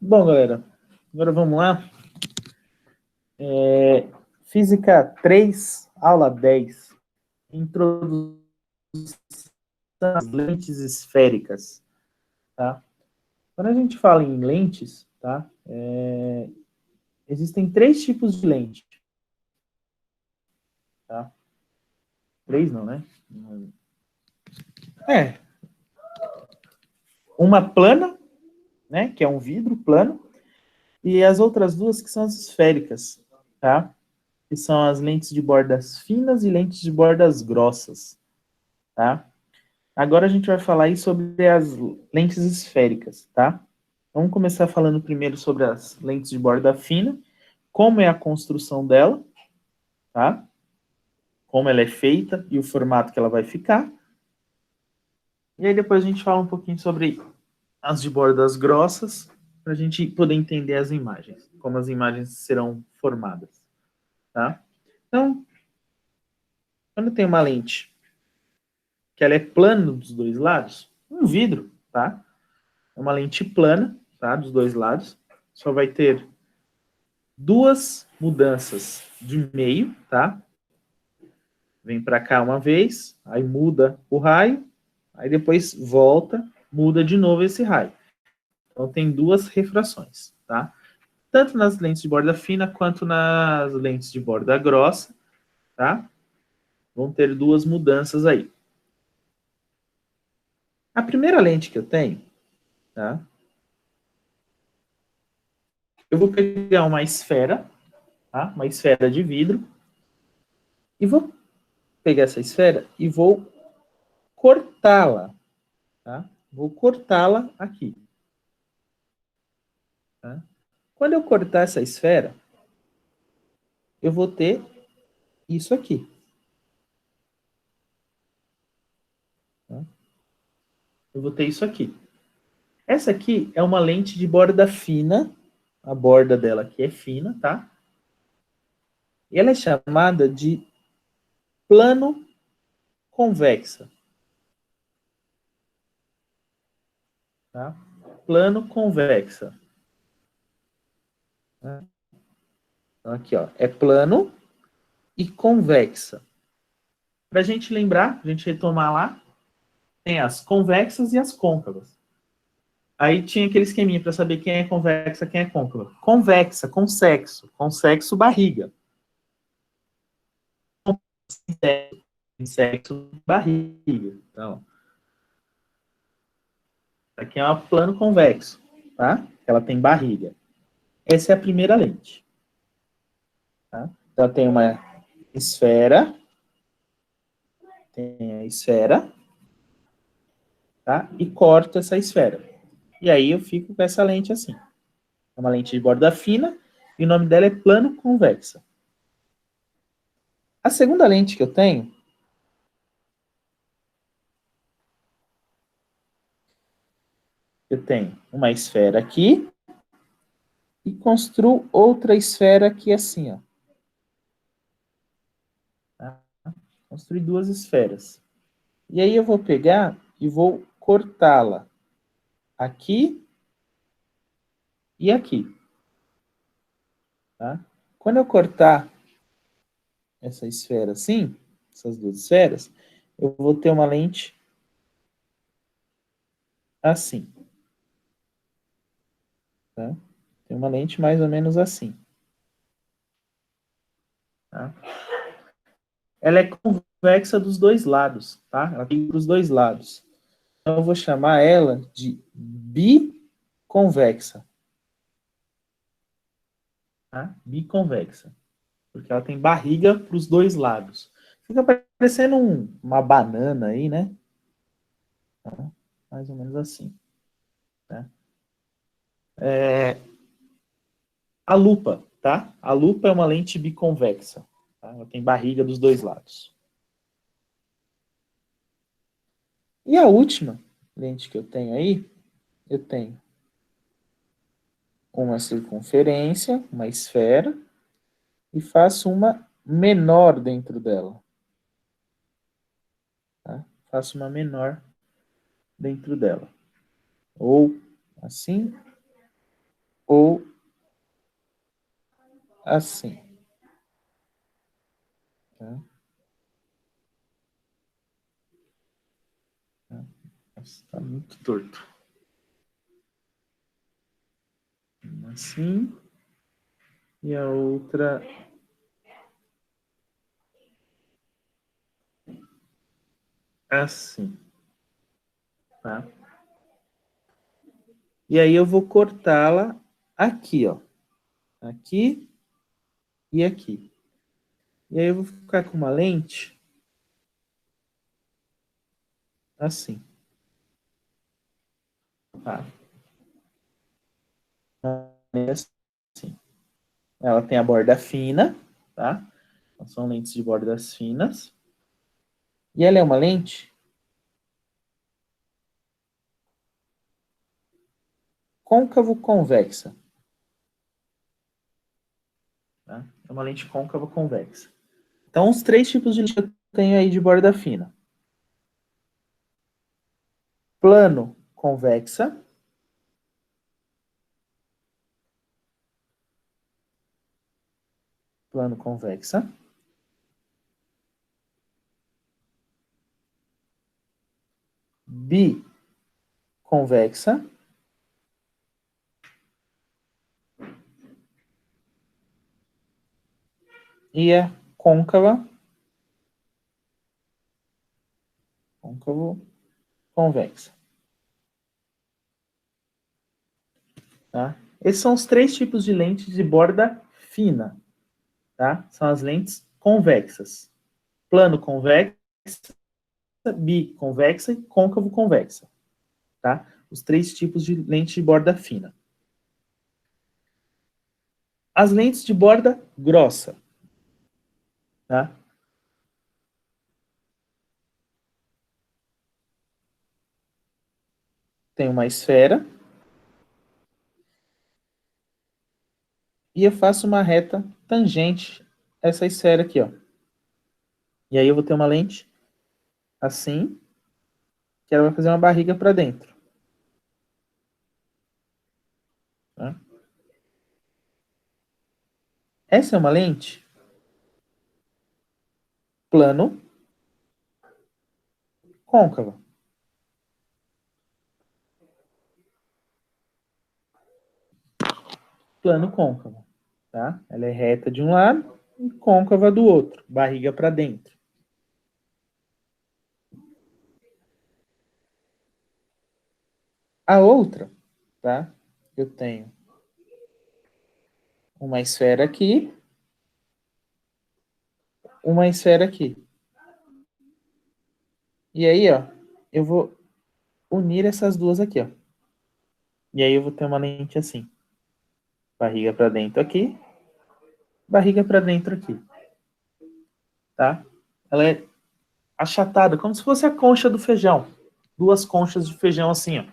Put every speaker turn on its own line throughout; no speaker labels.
Bom, galera, agora vamos lá. Física 3, aula 10. Introdução às lentes esféricas. Tá? Quando a gente fala em lentes, tá? Existem três tipos de lente. Tá? Três não, né? Uma plana, né? Que é um vidro plano. E as outras duas que são as esféricas, tá? Que são as lentes de bordas finas e lentes de bordas grossas, tá? Agora a gente vai falar aí sobre as lentes esféricas, tá? Vamos começar falando primeiro sobre as lentes de borda fina, como é a construção dela, tá? Como ela é feita e o formato que ela vai ficar. E aí depois a gente fala um pouquinho sobre as de bordas grossas, para a gente poder entender as imagens, como as imagens serão formadas, tá? Então, quando tem uma lente que ela é plana dos dois lados, um vidro, tá? É uma lente plana, tá? Dos dois lados. Só vai ter duas mudanças de meio, tá? Vem para cá uma vez, aí muda o raio, aí depois volta, muda de novo esse raio. Então tem duas refrações, tá? Tanto nas lentes de borda fina quanto nas lentes de borda grossa, tá? Vão ter duas mudanças aí. A primeira lente que eu tenho, tá? Eu vou pegar uma esfera, tá? Uma esfera de vidro, e vou pegar essa esfera e vou cortá-la, tá? Vou cortá-la aqui. Tá? Quando eu cortar essa esfera, eu vou ter isso aqui. Tá? Eu vou ter isso aqui. Essa aqui é uma lente de borda fina. A borda dela aqui é fina, tá? E ela é chamada de plano convexa. Tá? Plano convexa. Tá? Então, aqui, ó, é plano e convexa. Para a gente lembrar, a gente retomar lá, tem as convexas e as côncavas. Aí tinha aquele esqueminha para saber quem é convexa, quem é côncava. Convexa, com sexo barriga. Sexo barriga. Então, aqui é um plano convexo, tá? Ela tem barriga. Essa é a primeira lente. Tá? Então, tem uma esfera, tá? E corto essa esfera. E aí eu fico com essa lente assim. É uma lente de borda fina e o nome dela é plano convexa. A segunda lente que eu tenho uma esfera aqui e construo outra esfera aqui assim, ó. Tá? Construir duas esferas. E aí eu vou pegar e vou cortá-la aqui e aqui. Tá? Quando eu cortar essa esfera assim, essas duas esferas, eu vou ter uma lente assim. Tá? Tem uma lente mais ou menos assim. Tá? Ela é convexa dos dois lados, tá? Ela tem para os dois lados. Então eu vou chamar ela de biconvexa. Tá? Biconvexa. Porque ela tem barriga para os dois lados. Fica parecendo uma banana aí, né? Tá? Mais ou menos assim. Tá? A lupa, tá? A lupa é uma lente biconvexa. Tá? Ela tem barriga dos dois lados. E a última lente que eu tenho aí, eu tenho uma circunferência, uma esfera, e faço uma menor dentro dela. Tá? Faço uma menor dentro dela. Ou assim, ou assim. Tá? Está muito torto. Assim. E a outra assim. Tá? E aí eu vou cortá-la aqui, ó. Aqui e aqui. E aí eu vou ficar com uma lente assim. Tá? Assim. Ela tem a borda fina, tá? Então, são lentes de bordas finas. E ela é uma lente côncavo-convexa. Tá? É uma lente côncavo-convexa. Então, os três tipos de lente que eu tenho aí de borda fina. Plano convexa, plano convexa, biconvexa e a côncava, côncavo convexa. Tá? Esses são os três tipos de lentes de borda fina. Tá? São as lentes convexas. Plano convexa, biconvexa e côncavo convexa. Tá? Os três tipos de lente de borda fina. As lentes de borda grossa. Tá? Tem uma esfera e eu faço uma reta tangente a essa esfera aqui, ó. E aí eu vou ter uma lente assim, que ela vai fazer uma barriga para dentro. Tá? Essa é uma lente plano côncava. Plano côncavo. Tá? Ela é reta de um lado e côncava do outro, barriga para dentro. A outra, tá? Eu tenho uma esfera aqui, uma esfera aqui. E aí, ó, eu vou unir essas duas aqui, ó. E aí eu vou ter uma lente assim. Barriga para dentro aqui, barriga para dentro aqui, tá? Ela é achatada, como se fosse a concha do feijão. Duas conchas de feijão assim, ó.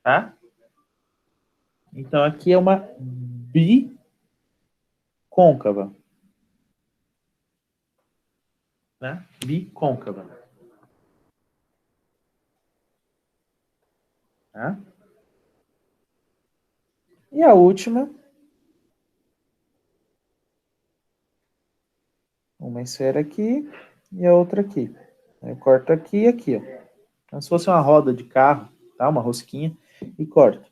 Tá? Então aqui é uma bicôncava, né? Bicôncava, tá? E a última, uma esfera aqui e a outra aqui. Eu corto aqui e aqui, ó. Como se fosse uma roda de carro, tá? Uma rosquinha e corto.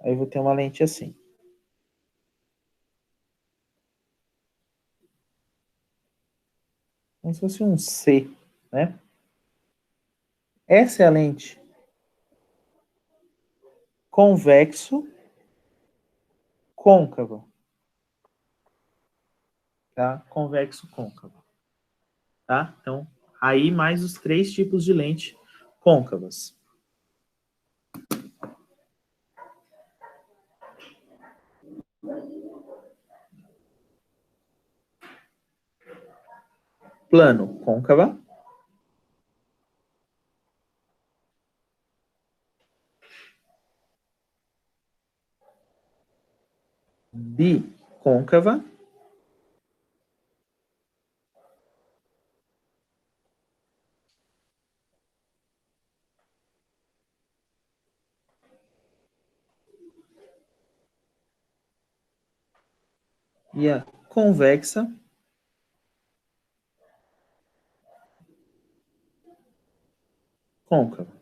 Aí eu vou ter uma lente assim. Como se fosse um C, né? Essa é a lente convexo côncavo, tá? Convexo côncavo, tá? Então, aí mais os três tipos de lente côncavas. Plano côncava, bicôncava e a convexa côncava.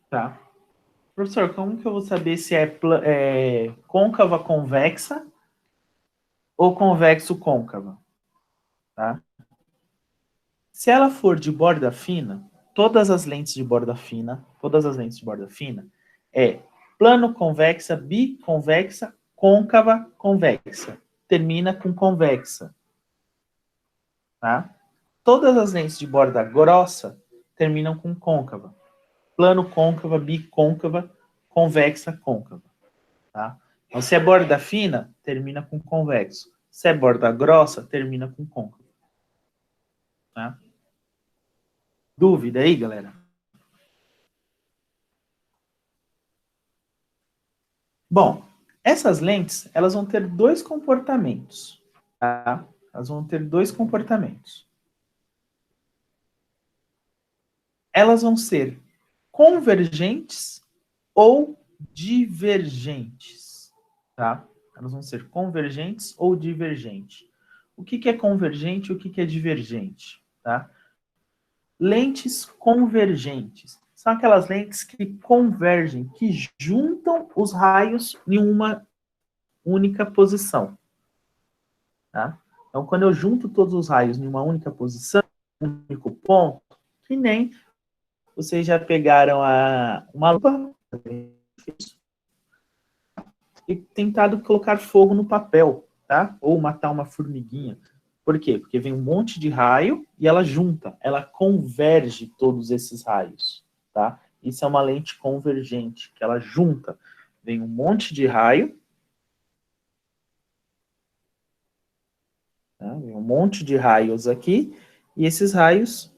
Tá? Professor, como que eu vou saber se é côncava convexa ou convexo côncava? Tá? Se ela for de borda fina, todas as lentes de borda fina, é plano convexa, biconvexa, côncava, convexa. Termina com convexa. Tá? Todas as lentes de borda grossa terminam com côncava. Plano côncava, bicôncava, convexa, côncava. Tá? Então, se é borda fina, termina com convexo. Se é borda grossa, termina com côncavo. Tá? Dúvida aí, galera? Bom, essas lentes, elas vão ter dois comportamentos. Tá? Elas vão ter dois comportamentos. Elas vão ser convergentes ou divergentes. Tá? Elas vão ser convergentes ou divergentes. O que é convergente e o que é divergente? Tá? Lentes convergentes. São aquelas lentes que convergem, que juntam os raios em uma única posição. Tá? Então, quando eu junto todos os raios em uma única posição, um único ponto, que nem vocês já pegaram uma lupa e tentado colocar fogo no papel, tá? Ou matar uma formiguinha. Por quê? Porque vem um monte de raio e ela junta, ela converge todos esses raios, tá? Isso é uma lente convergente, que ela junta. Vem um monte de raio, tá? Vem um monte de raios aqui, e esses raios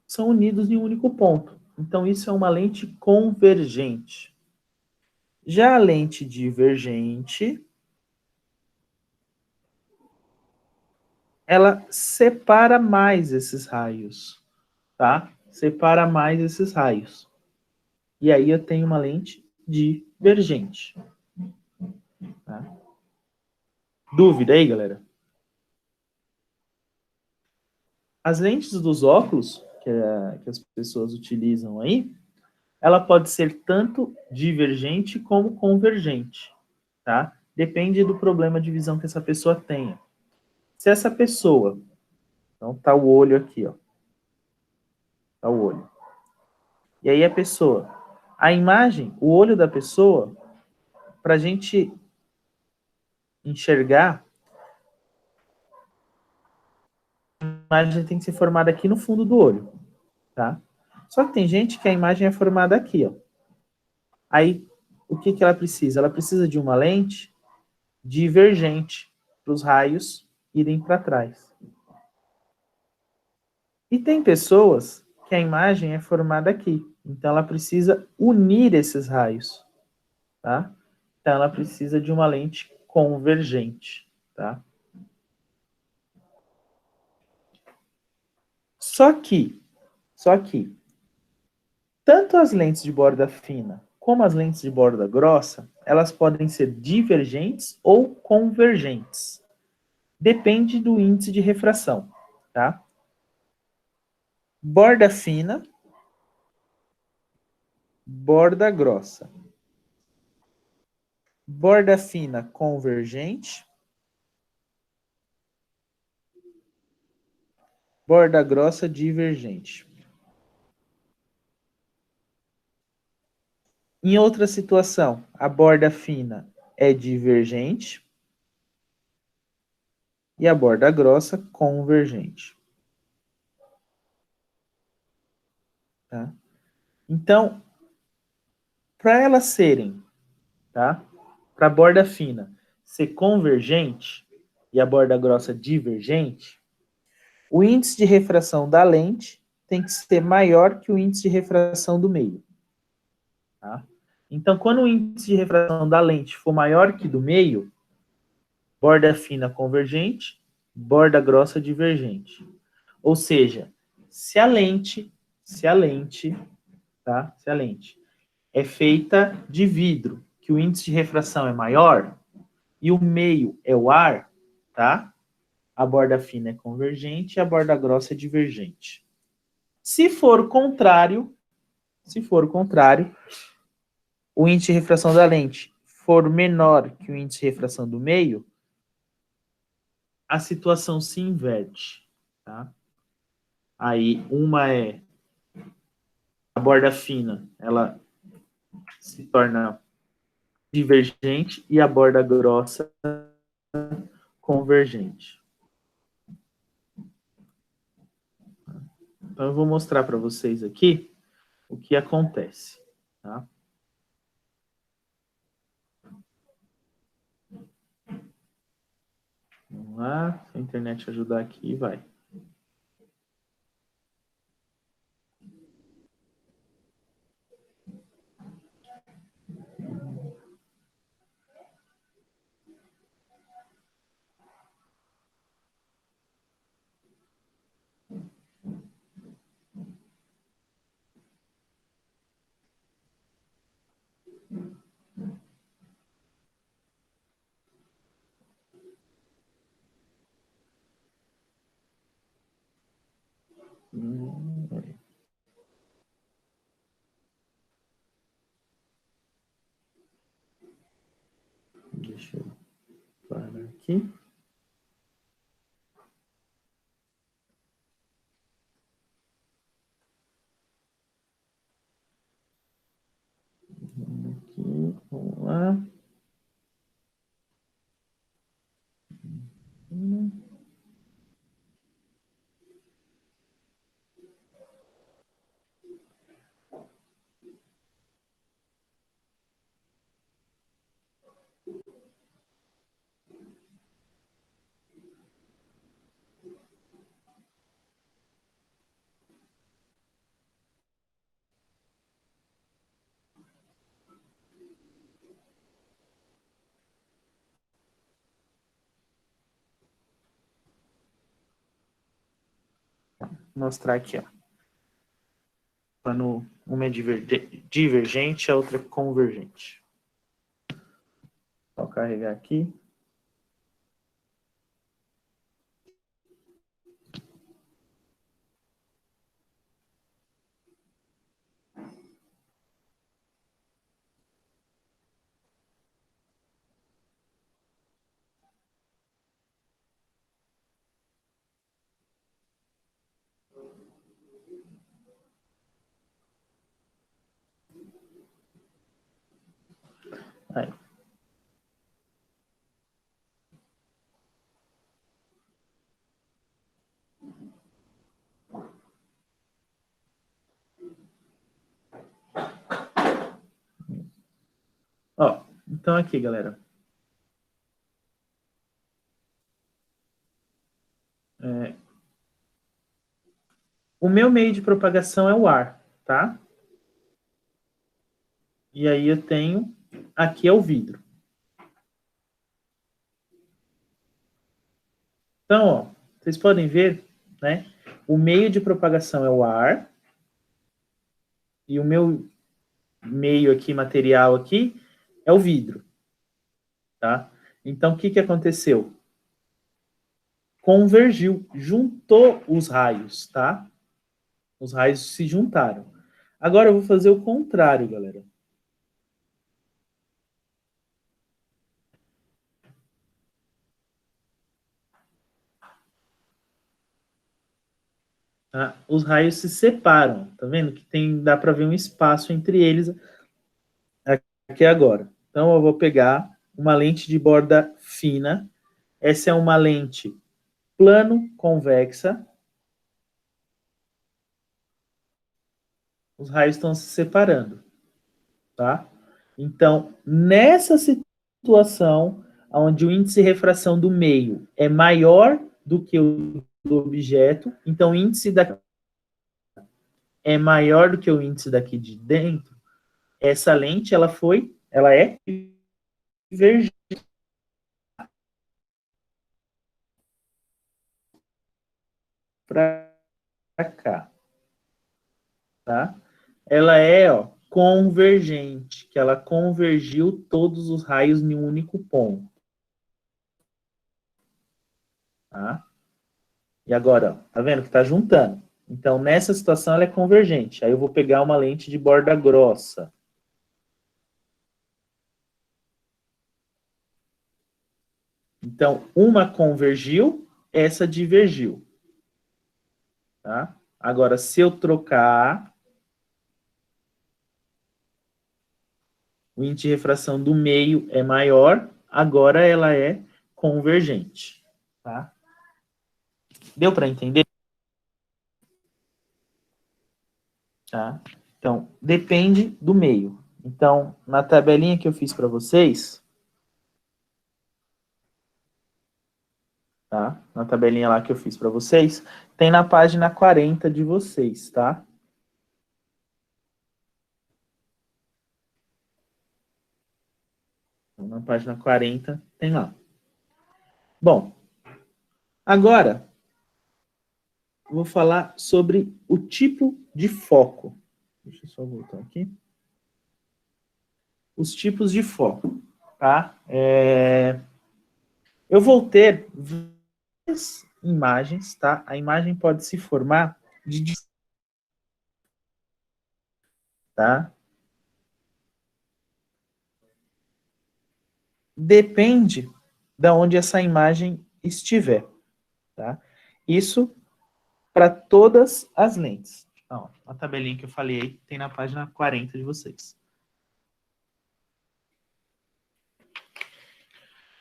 são unidos em um único ponto. Então, isso é uma lente convergente. Já a lente divergente, ela separa mais esses raios, tá? Separa mais esses raios. E aí eu tenho uma lente divergente. Tá? Dúvida aí, galera? As lentes dos óculos que as pessoas utilizam aí, ela pode ser tanto divergente como convergente, tá? Depende do problema de visão que essa pessoa tenha. Se essa pessoa, então tá o olho aqui, ó, tá o olho. E aí a pessoa, a imagem, o olho da pessoa, para a gente enxergar, a imagem tem que ser formada aqui no fundo do olho, tá? Só que tem gente que a imagem é formada aqui, ó. Aí, o que que ela precisa? Ela precisa de uma lente divergente para os raios irem para trás. E tem pessoas que a imagem é formada aqui, então ela precisa unir esses raios, tá? Então ela precisa de uma lente convergente, tá? Só que tanto as lentes de borda fina como as lentes de borda grossa, elas podem ser divergentes ou convergentes. Depende do índice de refração, tá? Borda fina, borda grossa. Borda fina convergente, borda grossa divergente. Em outra situação, a borda fina é divergente e a borda grossa convergente. Tá? Então, para elas serem, tá? Para a borda fina ser convergente e a borda grossa divergente, o índice de refração da lente tem que ser maior que o índice de refração do meio. Tá? Então, quando o índice de refração da lente for maior que do meio, borda fina convergente, borda grossa divergente. Ou seja, se a lente é feita de vidro, que o índice de refração é maior e o meio é o ar, tá? A borda fina é convergente e a borda grossa é divergente. Se for o contrário, o índice de refração da lente for menor que o índice de refração do meio, a situação se inverte, tá? Aí uma é a borda fina, ela se torna divergente e a borda grossa convergente. Então eu vou mostrar para vocês aqui o que acontece, tá? Vamos lá, se a internet ajudar aqui, vai. Deixa eu parar aqui. Vamos lá. Vou mostrar aqui, ó. Quando uma é divergente, a outra é convergente. Vou carregar aqui. Aí. Ó, então aqui, galera. O meu meio de propagação é o ar, tá? E aí eu tenho, aqui é o vidro. Então, ó, vocês podem ver, né? O meio de propagação é o ar. E o meu meio aqui, material aqui, é o vidro, tá? Então, o que que aconteceu? Convergiu, juntou os raios, tá? Os raios se juntaram. Agora eu vou fazer o contrário, galera. Tá? Os raios se separam, tá vendo? Que tem, dá para ver um espaço entre eles aqui agora. Então eu vou pegar uma lente de borda fina. Essa é uma lente plano convexa. Os raios estão se separando, tá? Então, nessa situação, onde o índice de refração do meio é maior do que o do objeto, então o índice daqui é maior do que o índice daqui de dentro, essa lente ela é divergente para cá, tá? Ela é, ó, convergente, que ela convergiu todos os raios em um único ponto. Tá? E agora, ó, tá vendo que tá juntando? Então, nessa situação, ela é convergente. Aí eu vou pegar uma lente de borda grossa. Então, uma convergiu, essa divergiu. Tá? Agora, se eu trocar, o índice de refração do meio é maior, agora ela é convergente. Tá? Deu para entender? Tá? Então, depende do meio. Então, na tabelinha que eu fiz para vocês, tá? Na tabelinha lá que eu fiz para vocês, tem na página 40 de vocês, tá? Então, na página 40 tem lá. Bom, agora eu vou falar sobre o tipo de foco. Deixa eu só voltar aqui. Os tipos de foco, tá? Eu vou ter várias imagens, tá? A imagem pode se formar de, tá? Depende de onde essa imagem estiver, tá? Isso para todas as lentes. Então, a tabelinha que eu falei aí tem na página 40 de vocês.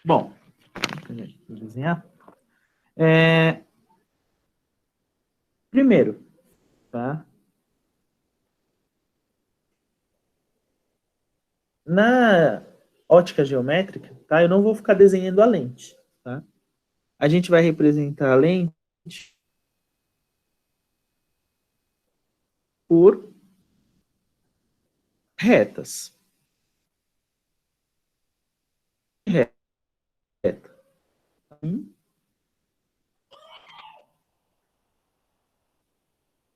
Bom, vou desenhar. Primeiro, tá? Na ótica geométrica, tá? Eu não vou ficar desenhando a lente, tá? A gente vai representar a lente por retas. Reta.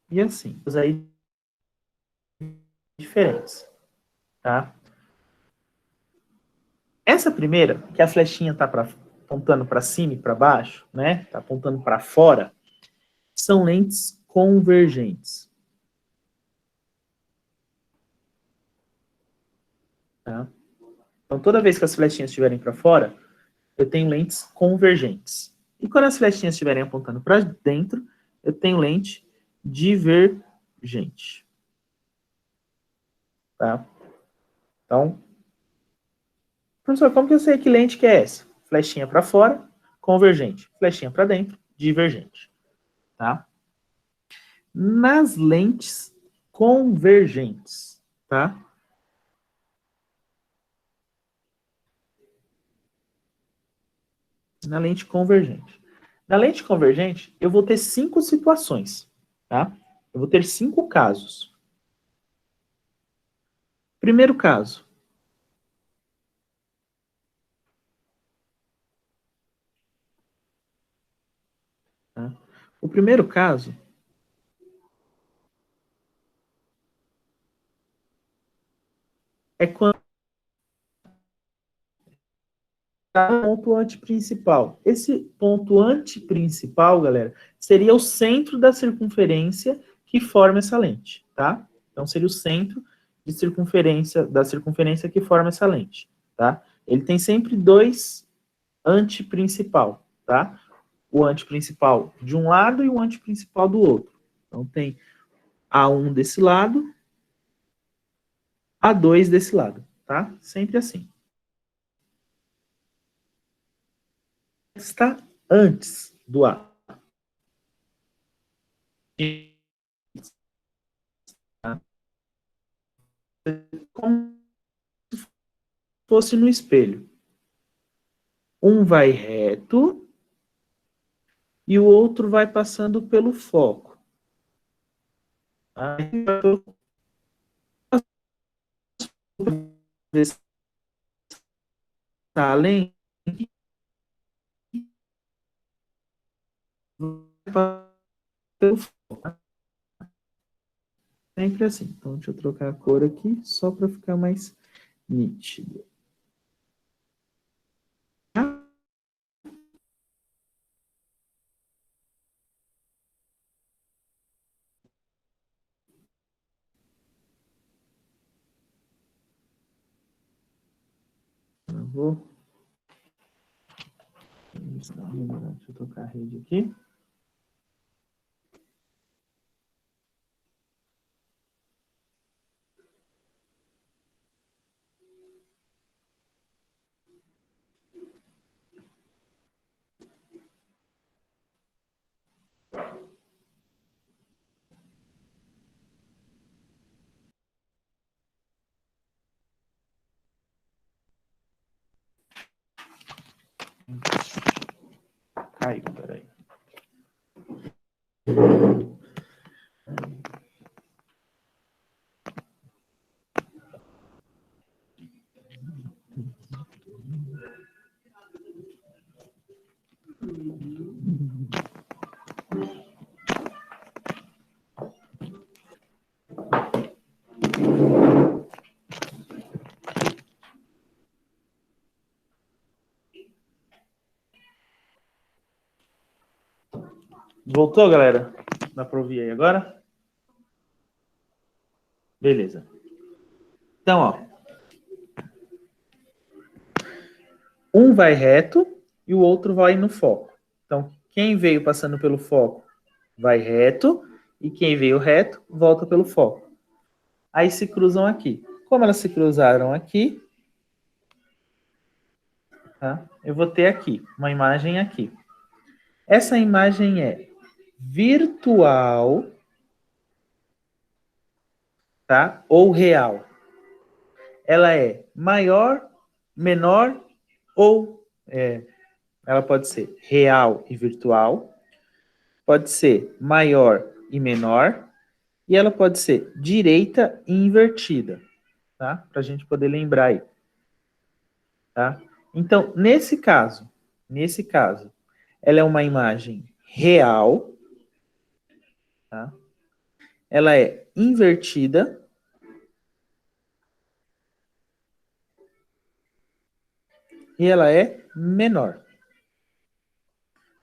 E assim, os aí diferentes, tá? Essa primeira, que a flechinha tá apontando para cima e para baixo, né? Tá apontando para fora, são lentes convergentes. Tá? Então, toda vez que as flechinhas estiverem para fora, eu tenho lentes convergentes. E quando as flechinhas estiverem apontando para dentro, eu tenho lente divergente. Tá? Então, professor, como que eu sei que lente que é essa? Flechinha para fora, convergente. Flechinha para dentro, divergente. Tá? Nas lentes convergentes, tá? Na lente convergente. Na lente convergente, eu vou ter 5 situações, tá? Eu vou ter 5 casos. Primeiro caso. Tá? O primeiro caso é quando está o ponto antiprincipal. Esse ponto antiprincipal, galera, seria o centro da circunferência que forma essa lente, tá? Então, seria o centro de circunferência, da circunferência que forma essa lente, tá? Ele tem sempre dois antiprincipal, tá? O antiprincipal de um lado e o antiprincipal do outro. Então, tem A1 desse lado, A2 desse lado, tá? Sempre assim. Está antes do A. Como se fosse no espelho. Um vai reto e o outro vai passando pelo foco. Aí está além, pelo foco. sempre assim. Então, deixa eu trocar a cor aqui, só para ficar mais nítido. Eu vou... Deixa eu trocar a rede aqui. Caiu, peraí. Voltou, galera? Dá para ouvir aí agora? Beleza. Então, ó. Um vai reto e o outro vai no foco. Então, quem veio passando pelo foco vai reto e quem veio reto volta pelo foco. Aí se cruzam aqui. Como elas se cruzaram aqui, tá? Eu vou ter aqui uma imagem aqui. Essa imagem é virtual, tá? Ou real. Ela é maior, menor ou ela pode ser real e virtual, pode ser maior e menor, e ela pode ser direita e invertida, tá? Para a gente poder lembrar aí, tá? Então, nesse caso, ela é uma imagem real, tá? Ela é invertida e ela é menor,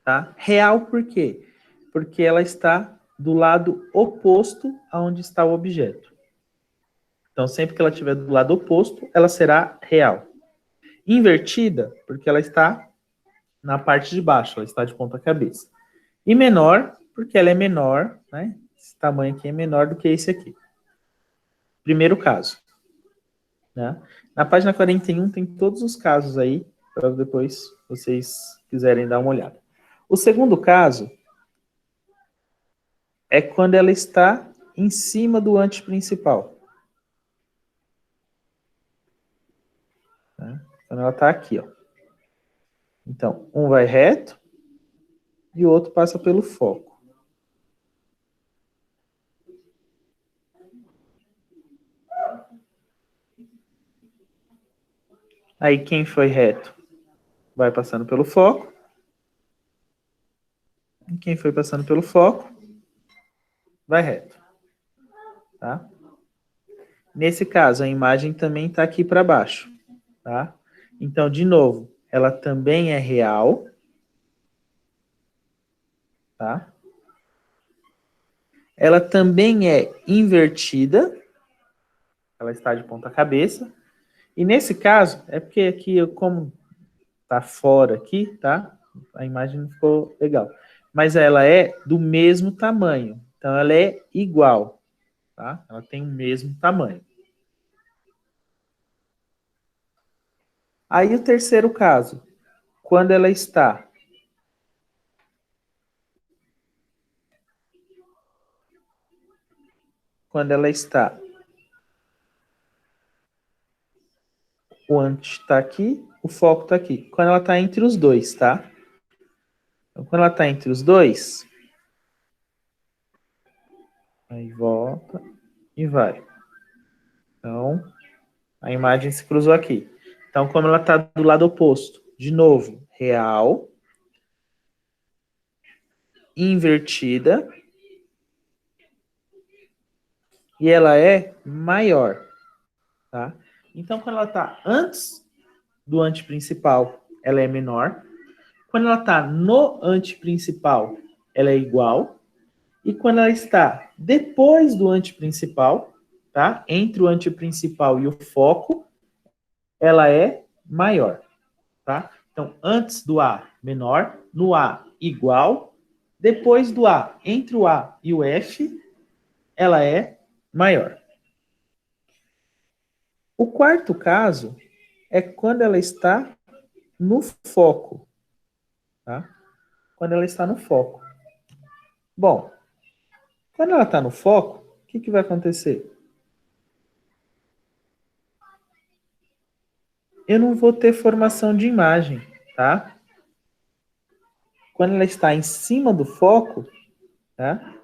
tá? Real por quê? Porque ela está do lado oposto aonde está o objeto. Então, sempre que ela estiver do lado oposto, ela será real. Invertida, porque ela está na parte de baixo, ela está de ponta cabeça. E menor, porque ela é menor, né? Esse tamanho aqui é menor do que esse aqui. Primeiro caso. Né? Na página 41 tem todos os casos aí, para depois vocês quiserem dar uma olhada. O segundo caso é quando ela está em cima do ante principal. Né? Quando ela está aqui, ó. Então, um vai reto e o outro passa pelo foco. Aí quem foi reto vai passando pelo foco. E quem foi passando pelo foco vai reto. Tá? Nesse caso, a imagem também está aqui para baixo. Tá? Então, de novo, ela também é real. Tá? Ela também é invertida. Ela está de ponta cabeça. E nesse caso, é porque aqui, como tá fora aqui, tá? A imagem não ficou legal. Mas ela é do mesmo tamanho. Então, ela é igual. Tá? Ela tem o mesmo tamanho. Aí o terceiro caso, quando ela está o antes está aqui, o foco está aqui. Quando ela está entre os dois, tá? Então, quando ela está entre os dois, aí volta e vai. Então, a imagem se cruzou aqui. Então, como ela está do lado oposto, de novo, real, invertida e ela é maior, tá? Então, quando ela está antes do antiprincipal, ela é menor. Quando ela está no antiprincipal, ela é igual. E quando ela está depois do antiprincipal, tá? Entre o antiprincipal e o foco, ela é maior, tá? Então, antes do A, menor, no A, igual, depois do A, entre o A e o F, ela é maior. O quarto caso é quando ela está no foco, tá? Quando ela está no foco. Bom, quando ela está no foco, o que vai acontecer? Eu não vou ter formação de imagem, tá? Quando ela está em cima do foco, tá?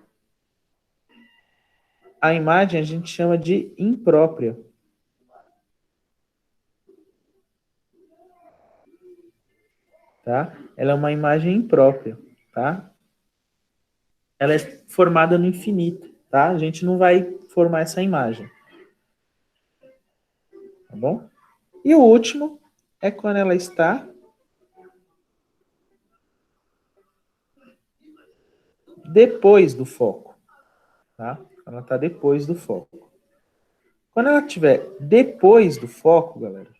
A imagem a gente chama de imprópria. Tá? Ela é uma imagem imprópria, tá? Ela é formada no infinito, tá? A gente não vai formar essa imagem, tá bom? E o último é quando ela está depois do foco, tá? Ela está depois do foco. Quando ela estiver depois do foco, galera,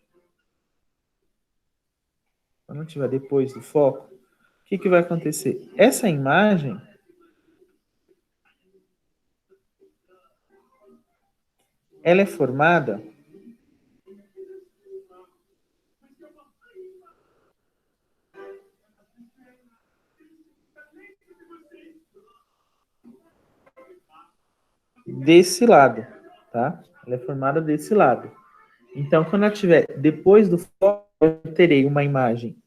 quando ela estiver depois do foco, o que vai acontecer? Essa imagem, ela é formada desse lado, tá? Ela é formada desse lado. Então, quando ela estiver depois do foco, eu terei uma imagem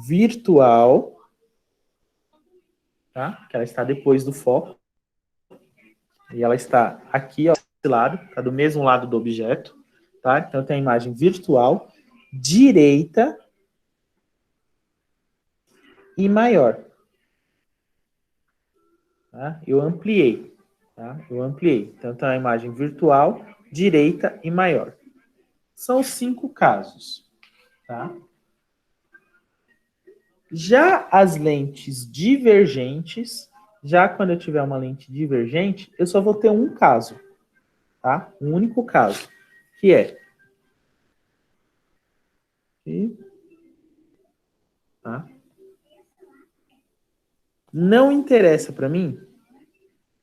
virtual, tá? Que ela está depois do foco. E ela está aqui, ó, desse lado, está do mesmo lado do objeto, tá? Então, tem a imagem virtual, direita e maior. Tá? Eu ampliei, tá? Eu ampliei. Então, tem a imagem virtual, direita e maior. São 5 casos, tá? Já as lentes divergentes, já quando eu tiver uma lente divergente, eu só vou ter um caso, tá? Um único caso, que é aqui, tá? Não interessa para mim,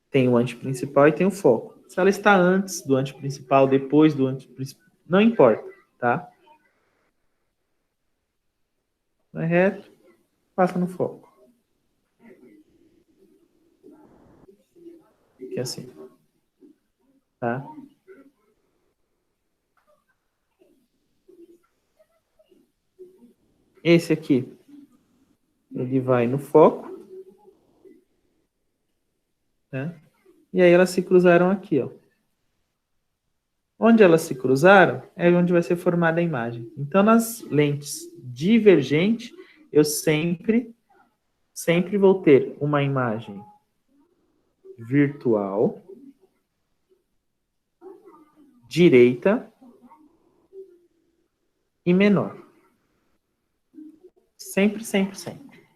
tem o antiprincipal e tem o foco. Se ela está antes do antiprincipal, depois do antiprincipal, não importa, tá? Vai reto, passa no foco. Que é assim, tá? Esse aqui, ele vai no foco, né? E aí elas se cruzaram aqui, ó. Onde elas se cruzaram é onde vai ser formada a imagem. Então, nas lentes divergentes, eu sempre vou ter uma imagem virtual, direita e menor. Sempre, sempre, sempre.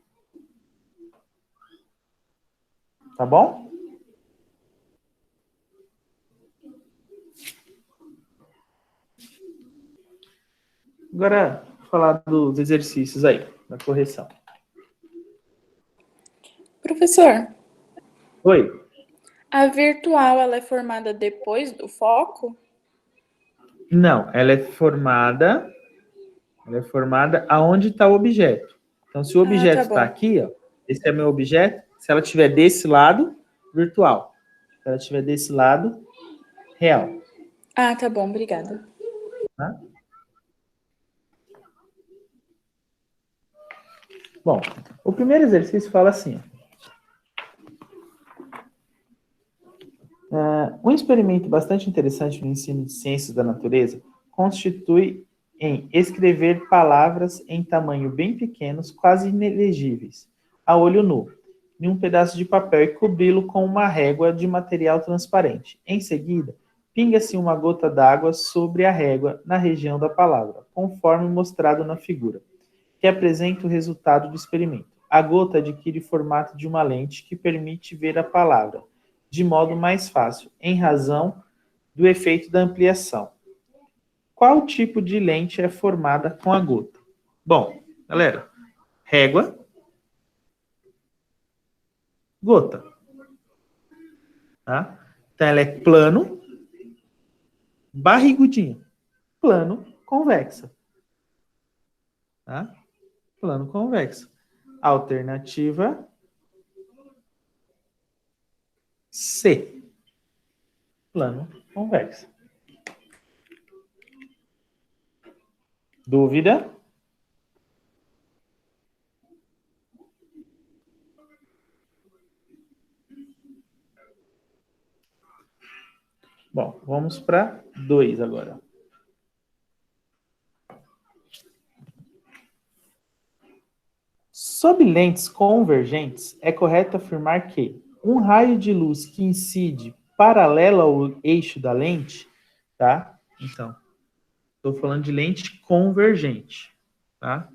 Tá bom? Agora, vou falar dos exercícios aí, da correção.
Professor,
Oi.
a virtual ela é formada depois do foco?
Não, ela é formada aonde está o objeto. Então, se o
Ah,
objeto
tá
está
bom.
aqui, ó, esse é meu objeto, se ela estiver desse lado, virtual. Se ela estiver desse lado, real.
Ah, tá bom, obrigada.
Tá? Bom, o primeiro exercício fala assim: um experimento bastante interessante no ensino de ciências da natureza constitui em escrever palavras em tamanho bem pequenos, quase inelegíveis, a olho nu, em um pedaço de papel e cobri-lo com uma régua de material transparente. Em seguida, pinga-se uma gota d'água sobre a régua na região da palavra, conforme mostrado na figura, que apresenta o resultado do experimento. A gota adquire o formato de uma lente que permite ver a palavra de modo mais fácil, em razão do efeito da ampliação. Qual tipo de lente é formada com a gota? Bom, galera, régua, gota. Tá? Então, ela é plano, barrigudinho. Plano, convexa. Tá? Plano, convexo. Alternativa C. Plano, convexo. Dúvida? Bom, vamos para 2 agora. Sob lentes convergentes, é correto afirmar que um raio de luz que incide paralelo ao eixo da lente, tá? Então, estou falando de lente convergente, tá?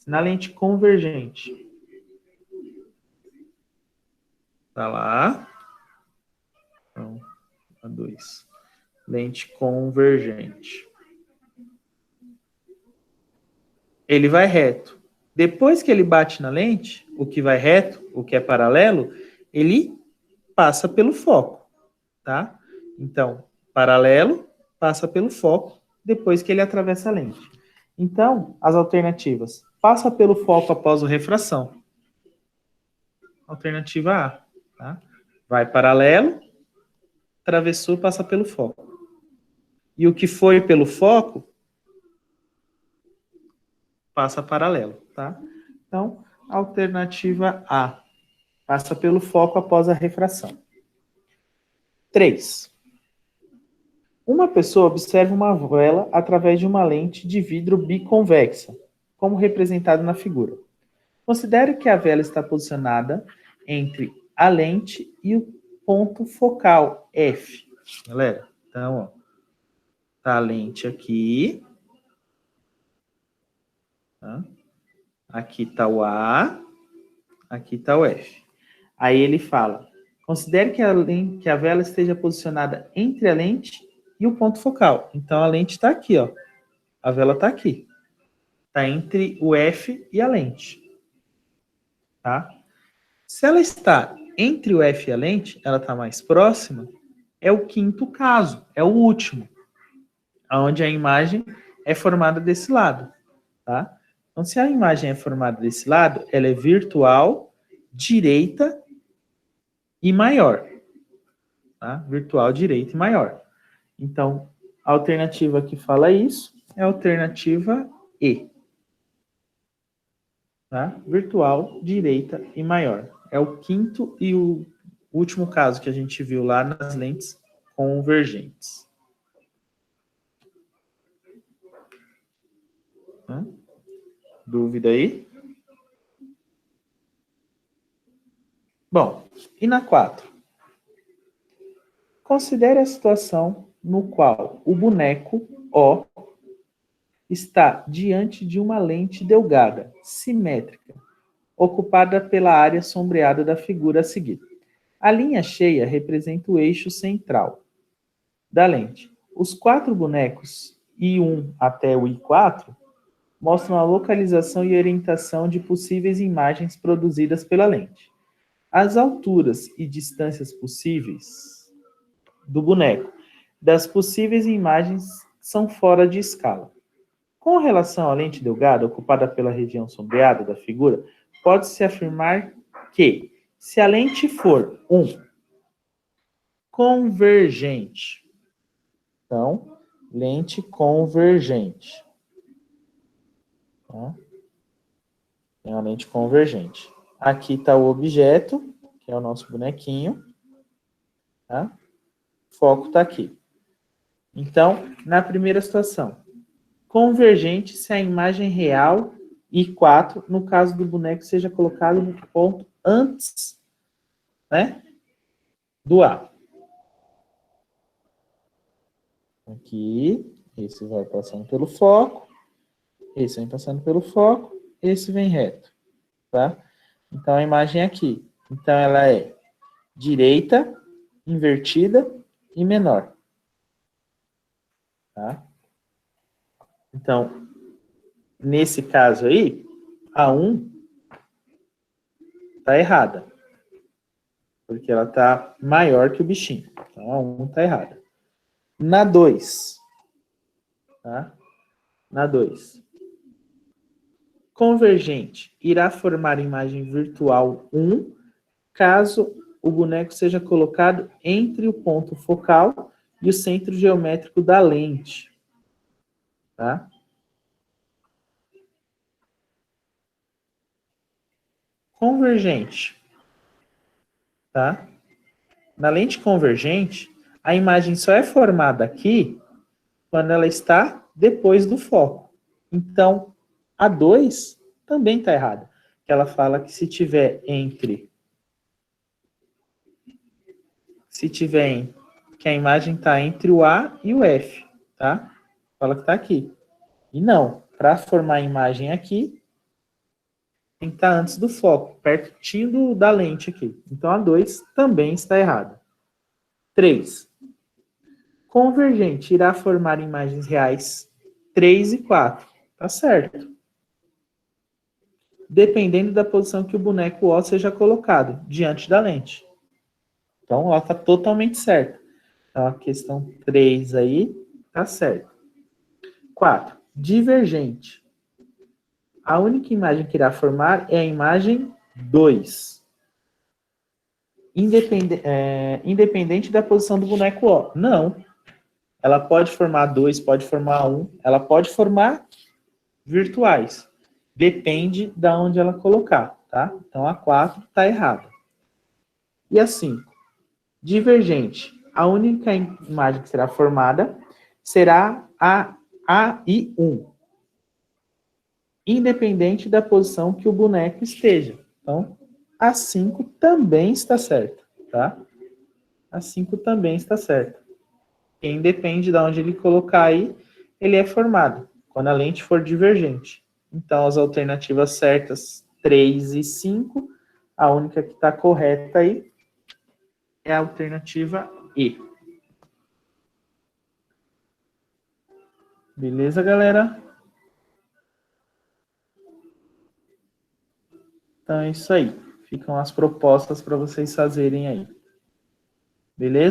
Na lente convergente, tá lá. Então, a 2. Lente convergente. Ele vai reto. Depois que ele bate na lente, o que vai reto, o que é paralelo, ele passa pelo foco, tá? Então, paralelo passa pelo foco depois que ele atravessa a lente. Então, as alternativas: passa pelo foco após a refração. Alternativa A, tá? Vai paralelo, atravessou, passa pelo foco. E o que foi pelo foco passa paralelo, tá? Então, alternativa A, passa pelo foco após a refração. 3. Uma pessoa observa uma vela através de uma lente de vidro biconvexa, como representado na figura. Considere que a vela está posicionada entre a lente e o ponto focal F. Galera, então, ó, tá a lente aqui. Tá? Aqui está o A, aqui está o F. Aí ele fala, considere que a vela esteja posicionada entre a lente e o ponto focal. Então, a lente está aqui, ó. A vela está aqui. Está entre o F e a lente. Tá? Se ela está entre o F e a lente, ela está mais próxima, é o quinto caso, é o último, onde a imagem é formada desse lado. Tá? Então, se a imagem é formada desse lado, ela é virtual, direita e maior. Tá? Virtual, direita e maior. Então, a alternativa que fala isso é a alternativa E. Tá? Virtual, direita e maior. É o quinto e o último caso que a gente viu lá nas lentes convergentes. Tá? Dúvida aí? Bom, e na 4? Considere a situação no qual o boneco O está diante de uma lente delgada, simétrica, ocupada pela área sombreada da figura a seguir. A linha cheia representa o eixo central da lente. Os 4 bonecos, I1 até o I4, mostram a localização e orientação de possíveis imagens produzidas pela lente. As alturas e distâncias possíveis do boneco das possíveis imagens são fora de escala. Com relação à lente delgada, ocupada pela região sombreada da figura, pode-se afirmar que, se a lente for 1, convergente, então, lente convergente, tá? É uma lente convergente. Aqui está o objeto, que é o nosso bonequinho, tá? O foco está aqui. Então, na primeira situação, convergente se a imagem real I4, no caso do boneco, seja colocado no ponto antes, né, do A. Aqui, esse vai passando pelo foco, esse vem passando pelo foco, esse vem reto, tá? Então, a imagem é aqui. Então, ela é direita, invertida e menor. Tá? Então, nesse caso aí, a 1 está errada. Porque ela está maior que o bichinho. Então, a 1 está errada. Na 2. Tá? Na 2. Convergente irá formar imagem virtual 1, caso o boneco seja colocado entre o ponto focal e o centro geométrico da lente. Tá? Convergente. Tá? Na lente convergente, a imagem só é formada aqui quando ela está depois do foco. Então, a 2 também está errada. Ela fala que se tiver que a imagem está entre o A e o F, tá? Fala que está aqui. E não, para formar a imagem aqui, tem que estar antes do foco, pertinho da lente aqui. Então, a 2 também está errada. 3. Convergente irá formar imagens reais 3 e 4. Tá certo. Dependendo da posição que o boneco O seja colocado diante da lente. Então, ela está totalmente certa. Então, a questão 3 aí tá certa. 4. Divergente. A única imagem que irá formar é a imagem 2. Independente da posição do boneco O. Não. Ela pode formar 2, pode formar 1, ela pode formar virtuais. Depende de onde ela colocar, tá? Então, a 4 está errada. E a 5. Divergente. A única imagem que será formada será a AI1. Independente da posição que o boneco esteja. Então, a 5 também está certa, tá? A 5 também está certa. Quem depende de onde ele colocar aí, ele é formado, quando a lente for divergente. Então, as alternativas certas, 3 e 5, a única que está correta aí é a alternativa E. Beleza, galera? Então é isso aí. Ficam as propostas para vocês fazerem aí. Beleza?